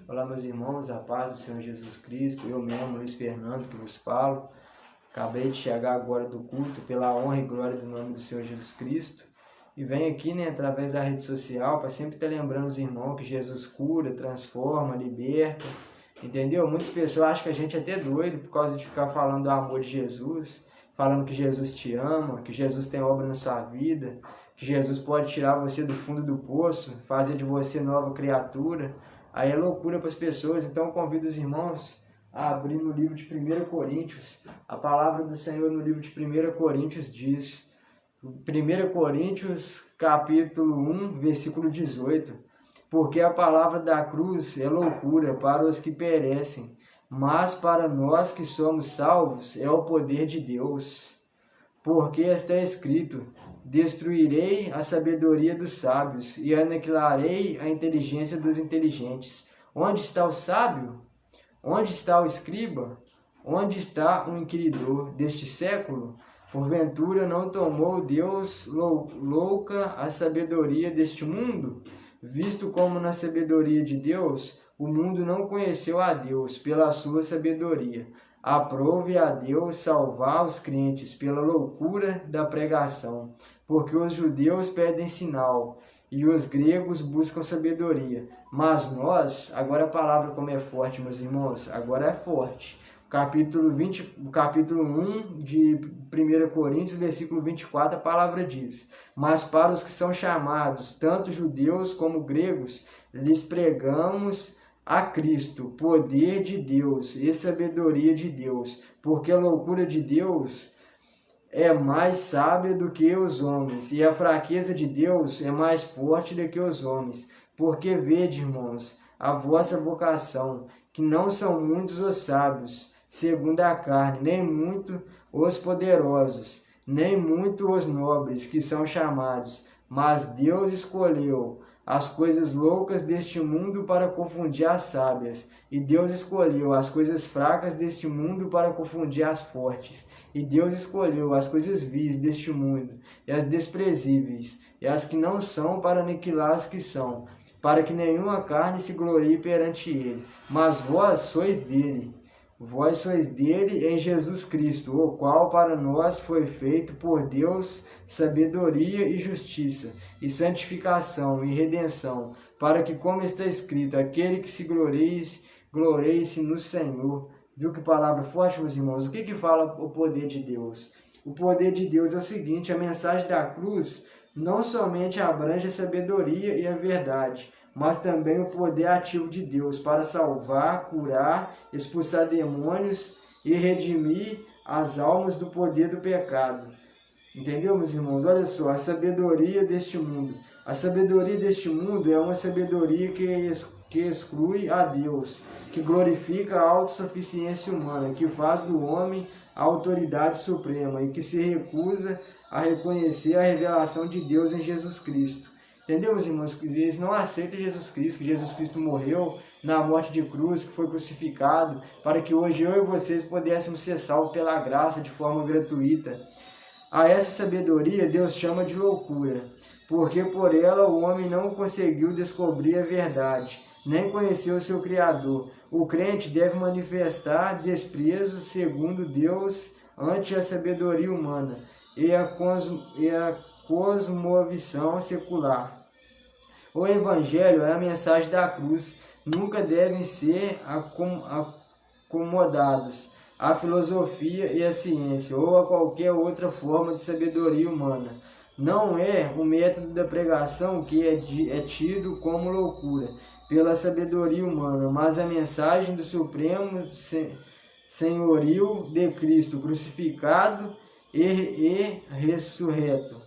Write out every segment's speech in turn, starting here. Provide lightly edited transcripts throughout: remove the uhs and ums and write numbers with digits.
Olá, meus irmãos, a paz do Senhor Jesus Cristo. Eu mesmo, Luiz Fernando, que vos falo. Acabei de chegar agora do culto, pela honra e glória do nome do Senhor Jesus Cristo. E venho aqui, através da rede social, para sempre estar lembrando os irmãos que Jesus cura, transforma, liberta. Entendeu? Muitas pessoas acham que a gente é até doido por causa de ficar falando do amor de Jesus, falando que Jesus te ama, que Jesus tem obra na sua vida, que Jesus pode tirar você do fundo do poço, fazer de você nova criatura. Aí é loucura para as pessoas. Então eu convido os irmãos a abrir no livro de 1 Coríntios. A palavra do Senhor no livro de 1 Coríntios diz, 1 Coríntios capítulo 1, versículo 18: porque a palavra da cruz é loucura para os que perecem, mas para nós que somos salvos é o poder de Deus. Porque está escrito: destruirei a sabedoria dos sábios e aniquilarei a inteligência dos inteligentes. Onde está o sábio? Onde está o escriba? Onde está o inquiridor deste século? Porventura não tomou Deus louca a sabedoria deste mundo? Visto como na sabedoria de Deus, o mundo não conheceu a Deus pela sua sabedoria. Aprove a Deus salvar os crentes pela loucura da pregação, porque os judeus pedem sinal e os gregos buscam sabedoria. Mas nós, agora a palavra como é forte, meus irmãos, agora é forte. Capítulo 1 de 1 Coríntios, versículo 24, a palavra diz: mas para os que são chamados, tanto judeus como gregos, lhes pregamos a Cristo, poder de Deus e sabedoria de Deus, porque a loucura de Deus é mais sábia do que os homens, e a fraqueza de Deus é mais forte do que os homens. Porque vede, irmãos, a vossa vocação, que não são muitos os sábios, segundo a carne, nem muito os poderosos, nem muito os nobres que são chamados, mas Deus escolheu as coisas loucas deste mundo para confundir as sábias, e Deus escolheu as coisas fracas deste mundo para confundir as fortes, e Deus escolheu as coisas vis deste mundo, e as desprezíveis, e as que não são, para aniquilar as que são, para que nenhuma carne se glorie perante ele. Mas vós sois dele, em Jesus Cristo, o qual para nós foi feito por Deus sabedoria e justiça, e santificação e redenção, para que, como está escrito, aquele que se glorie-se no Senhor. Viu que palavra forte, meus irmãos? O que fala o poder de Deus? O poder de Deus é o seguinte: a mensagem da cruz não somente abrange a sabedoria e a verdade, mas também o poder ativo de Deus para salvar, curar, expulsar demônios e redimir as almas do poder do pecado. Entendeu, meus irmãos? Olha só, a sabedoria deste mundo. A sabedoria deste mundo é uma sabedoria que exclui a Deus, que glorifica a autossuficiência humana, que faz do homem a autoridade suprema e que se recusa a reconhecer a revelação de Deus em Jesus Cristo. Entendeu, meus irmãos? Eles não aceitam Jesus Cristo, que Jesus Cristo morreu na morte de cruz, que foi crucificado, para que hoje eu e vocês pudéssemos ser salvos pela graça de forma gratuita. A essa sabedoria Deus chama de loucura, porque por ela o homem não conseguiu descobrir a verdade, nem conheceu o seu Criador. O crente deve manifestar desprezo segundo Deus ante a sabedoria humana e a cosmovisão secular. O Evangelho é a mensagem da cruz. Nunca devem ser acomodados à filosofia e à ciência ou a qualquer outra forma de sabedoria humana. Não é o método da pregação que é tido como loucura pela sabedoria humana, mas a mensagem do supremo senhorio de Cristo crucificado e ressurreto.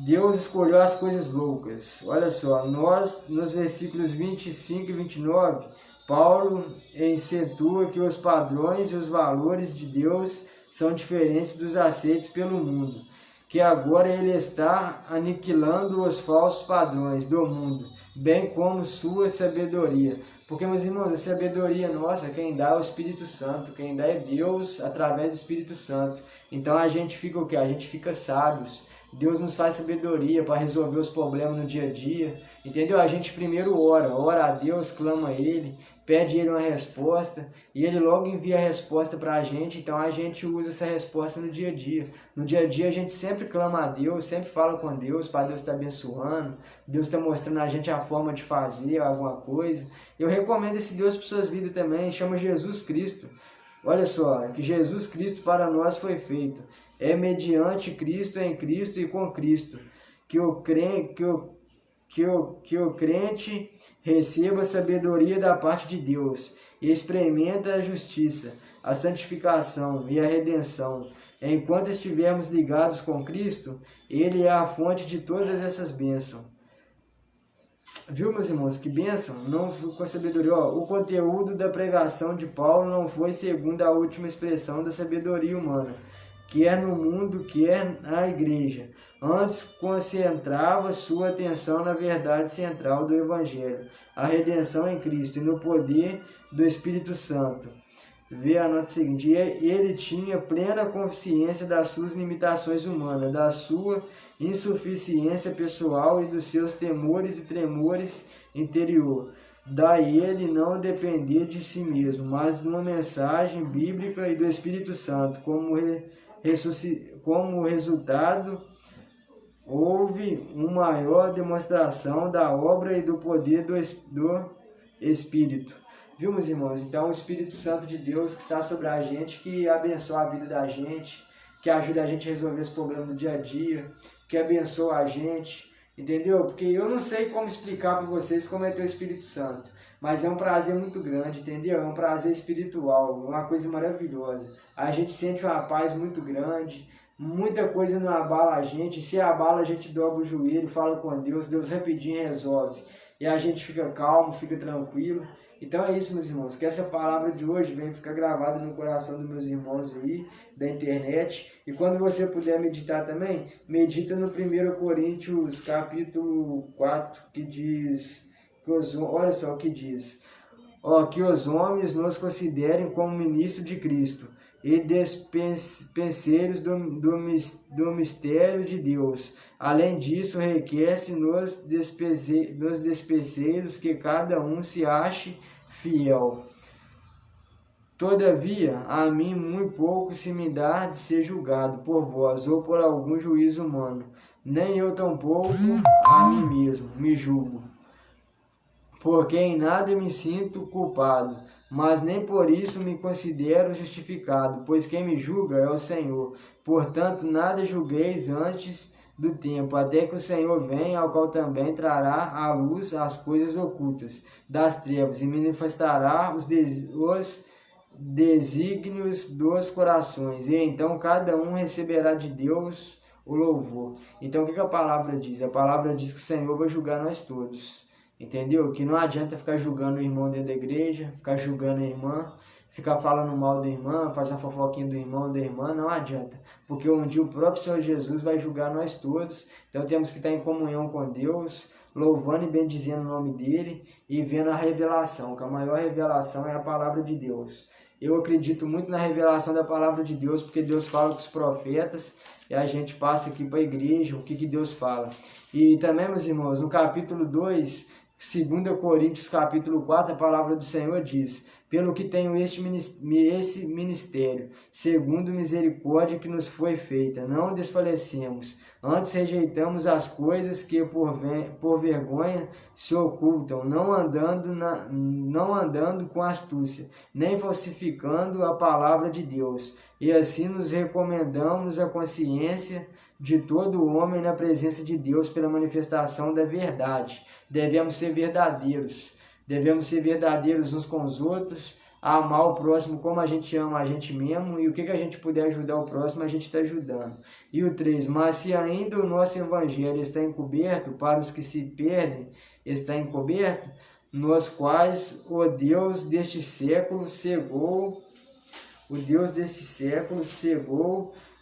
Deus escolheu as coisas loucas. Olha só, nos versículos 25 e 29, Paulo incentua que os padrões e os valores de Deus são diferentes dos aceitos pelo mundo, que agora ele está aniquilando os falsos padrões do mundo, bem como sua sabedoria. Porque, meus irmãos, a sabedoria nossa, quem dá é o Espírito Santo, quem dá é Deus através do Espírito Santo. Então a gente fica o quê? A gente fica sábios. Deus nos faz sabedoria para resolver os problemas no dia a dia, entendeu? A gente primeiro ora a Deus, clama a Ele, pede a Ele uma resposta e Ele logo envia a resposta para a gente, então a gente usa essa resposta no dia a dia. No dia a dia a gente sempre clama a Deus, sempre fala com Deus, para Deus estar abençoando, Deus está mostrando a gente a forma de fazer alguma coisa. Eu recomendo esse Deus para suas vidas também, chama Jesus Cristo. Olha só, que Jesus Cristo para nós foi feito. É mediante Cristo, em Cristo e com Cristo, que o crente receba a sabedoria da parte de Deus e experimenta a justiça, a santificação e a redenção. Enquanto estivermos ligados com Cristo, Ele é a fonte de todas essas bênçãos. Viu, meus irmãos, que bênção? Não foi com sabedoria. O conteúdo da pregação de Paulo não foi segundo a última expressão da sabedoria humana, quer no mundo, quer na igreja. Antes concentrava sua atenção na verdade central do Evangelho, a redenção em Cristo e no poder do Espírito Santo. Vê a nota seguinte: ele tinha plena consciência das suas limitações humanas, da sua insuficiência pessoal e dos seus temores e tremores interior. Daí ele não depender de si mesmo, mas de uma mensagem bíblica e do Espírito Santo. Como resultado, houve uma maior demonstração da obra e do poder do Espírito. Viu, meus irmãos? Então, o Espírito Santo de Deus que está sobre a gente, que abençoa a vida da gente, que ajuda a gente a resolver os problemas do dia a dia, que abençoa a gente, entendeu? Porque eu não sei como explicar para vocês como é ter o Espírito Santo, mas é um prazer muito grande, entendeu? É um prazer espiritual, uma coisa maravilhosa. A gente sente uma paz muito grande, muita coisa não abala a gente, se abala a gente dobra o joelho, fala com Deus, Deus rapidinho resolve, e a gente fica calmo, fica tranquilo. Então é isso, meus irmãos, que essa palavra de hoje venha ficar gravada no coração dos meus irmãos aí, da internet. E quando você puder meditar também, medita no 1 Coríntios capítulo 4, que diz, olha só o que diz, que os homens nos considerem como ministros de Cristo e despenseiros do mistério de Deus. Além disso, requer-se nos despenseiros que cada um se ache fiel. Todavia, a mim muito pouco se me dá de ser julgado por vós ou por algum juízo humano, nem eu tampouco a mim mesmo me julgo, porque em nada me sinto culpado, mas nem por isso me considero justificado, pois quem me julga é o Senhor. Portanto, nada julgueis antes do tempo, até que o Senhor venha, ao qual também trará à luz as coisas ocultas das trevas e manifestará os desígnios dos corações, e então cada um receberá de Deus o louvor. Então, o que a palavra diz? A palavra diz que o Senhor vai julgar nós todos. Entendeu? Que não adianta ficar julgando o irmão dentro da igreja, ficar julgando a irmã, ficar falando mal da irmã, fazer uma fofoquinha do irmão, da irmã, não adianta. Porque um dia o próprio Senhor Jesus vai julgar nós todos. Então temos que estar em comunhão com Deus, louvando e bendizendo o nome dele e vendo a revelação, que a maior revelação é a palavra de Deus. Eu acredito muito na revelação da palavra de Deus, porque Deus fala com os profetas e a gente passa aqui para a igreja o que Deus fala. E também, meus irmãos, no capítulo 2, 2 Coríntios capítulo 4, a palavra do Senhor diz: pelo que tenho esse ministério, segundo misericórdia que nos foi feita, não desfalecemos, antes rejeitamos as coisas que por vergonha se ocultam, não andando com astúcia, nem falsificando a palavra de Deus, e assim nos recomendamos a consciência de todo homem na presença de Deus pela manifestação da verdade. Devemos ser verdadeiros uns com os outros, amar o próximo como a gente ama a gente mesmo, e o que a gente puder ajudar o próximo, a gente está ajudando. E o 3, mas se ainda o nosso evangelho está encoberto, para os que se perdem, está encoberto, nos quais o Deus deste século cegou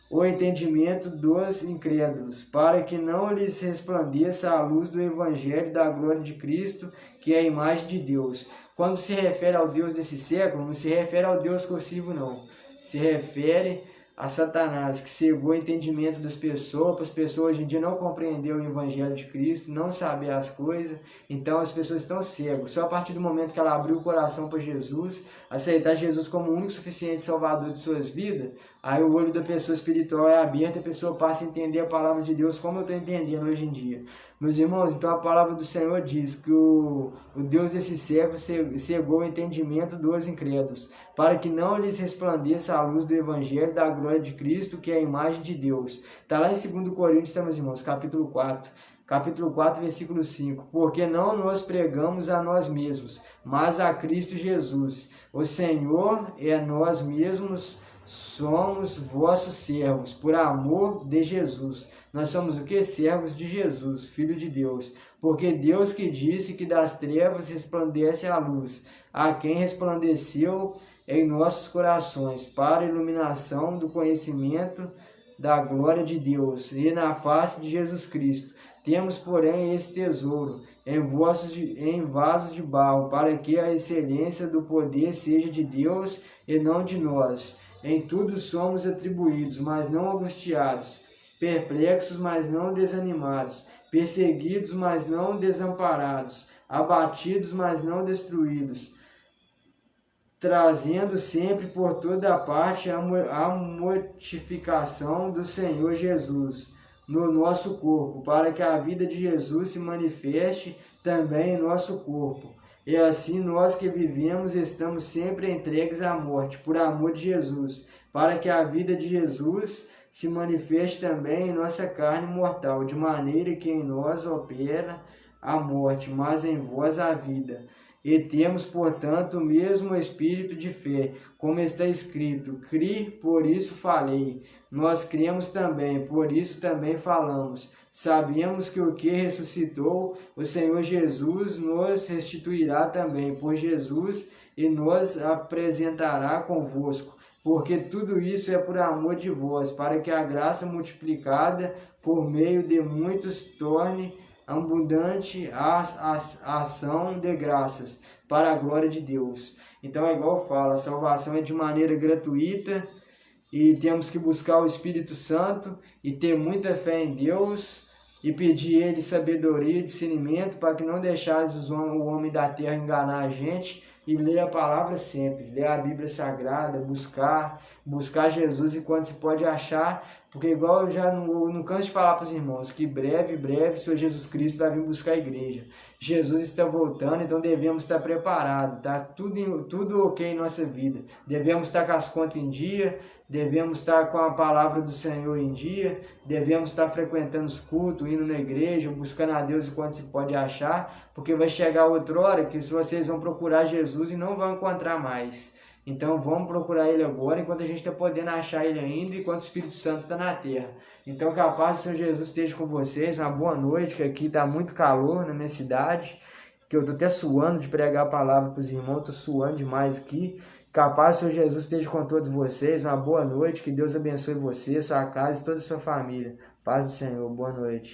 o entendimento dos incrédulos, para que não lhes resplandeça a luz do Evangelho da glória de Cristo, que é a imagem de Deus. Quando se refere ao Deus desse século, não se refere ao Deus que eu sirvo, não. Se refere a Satanás, que cegou o entendimento das pessoas, para as pessoas hoje em dia não compreender o Evangelho de Cristo, não saber as coisas, então as pessoas estão cegas. Só a partir do momento que ela abriu o coração para Jesus, aceitar Jesus como o único suficiente Salvador de suas vidas, aí o olho da pessoa espiritual é aberto e a pessoa passa a entender a palavra de Deus como eu estou entendendo hoje em dia. Meus irmãos, então a palavra do Senhor diz que o Deus desse século cegou o entendimento dos incrédulos, para que não lhes resplandeça a luz do Evangelho da glória de Cristo, que é a imagem de Deus. Está lá em 2 Coríntios, tá, meus irmãos, capítulo 4. Capítulo 4, versículo 5. Porque não nós pregamos a nós mesmos, mas a Cristo Jesus. O Senhor é nós mesmos, somos vossos servos, por amor de Jesus. Nós somos o que? Servos de Jesus, Filho de Deus. Porque Deus que disse que das trevas resplandece a luz, a quem resplandeceu em nossos corações, para a iluminação do conhecimento da glória de Deus, e na face de Jesus Cristo. Temos, porém, esse tesouro em vasos de barro, para que a excelência do poder seja de Deus e não de nós. Em tudo somos atribuídos, mas não angustiados, perplexos, mas não desanimados, perseguidos, mas não desamparados, abatidos, mas não destruídos, trazendo sempre por toda parte a mortificação do Senhor Jesus no nosso corpo, para que a vida de Jesus se manifeste também em nosso corpo. E assim nós que vivemos estamos sempre entregues à morte, por amor de Jesus, para que a vida de Jesus se manifeste também em nossa carne mortal, de maneira que em nós opera a morte, mas em vós a vida. E temos, portanto, o mesmo espírito de fé, como está escrito: cri, por isso falei. Nós cremos também, por isso também falamos. Sabemos que o que ressuscitou o Senhor Jesus nos restituirá também por Jesus e nos apresentará convosco. Porque tudo isso é por amor de vós, para que a graça multiplicada por meio de muitos torne abundante a ação de graças para a glória de Deus. Então é igual eu falo, a salvação é de maneira gratuita e temos que buscar o Espírito Santo e ter muita fé em Deus e pedir a Ele sabedoria e discernimento para que não deixasse o homem da terra enganar a gente, e ler a palavra sempre, ler a Bíblia Sagrada, buscar Jesus enquanto se pode achar, porque igual eu já não canso de falar para os irmãos, que breve, o Senhor Jesus Cristo vai vir buscar a igreja. Jesus está voltando, então devemos estar preparados, tá? Tudo ok em nossa vida. Devemos estar com as contas em dia, devemos estar com a palavra do Senhor em dia, devemos estar frequentando os cultos, indo na igreja, buscando a Deus enquanto se pode achar, porque vai chegar outra hora que vocês vão procurar Jesus e não vão encontrar mais. Então vamos procurar Ele agora, enquanto a gente está podendo achar Ele ainda, enquanto o Espírito Santo está na terra. Então que a paz do Senhor Jesus esteja com vocês, uma boa noite, que aqui está muito calor na minha cidade, que eu estou até suando de pregar a palavra para os irmãos, estou suando demais aqui. Que a paz do Senhor Jesus esteja com todos vocês, uma boa noite, que Deus abençoe você, sua casa e toda a sua família. Paz do Senhor, boa noite.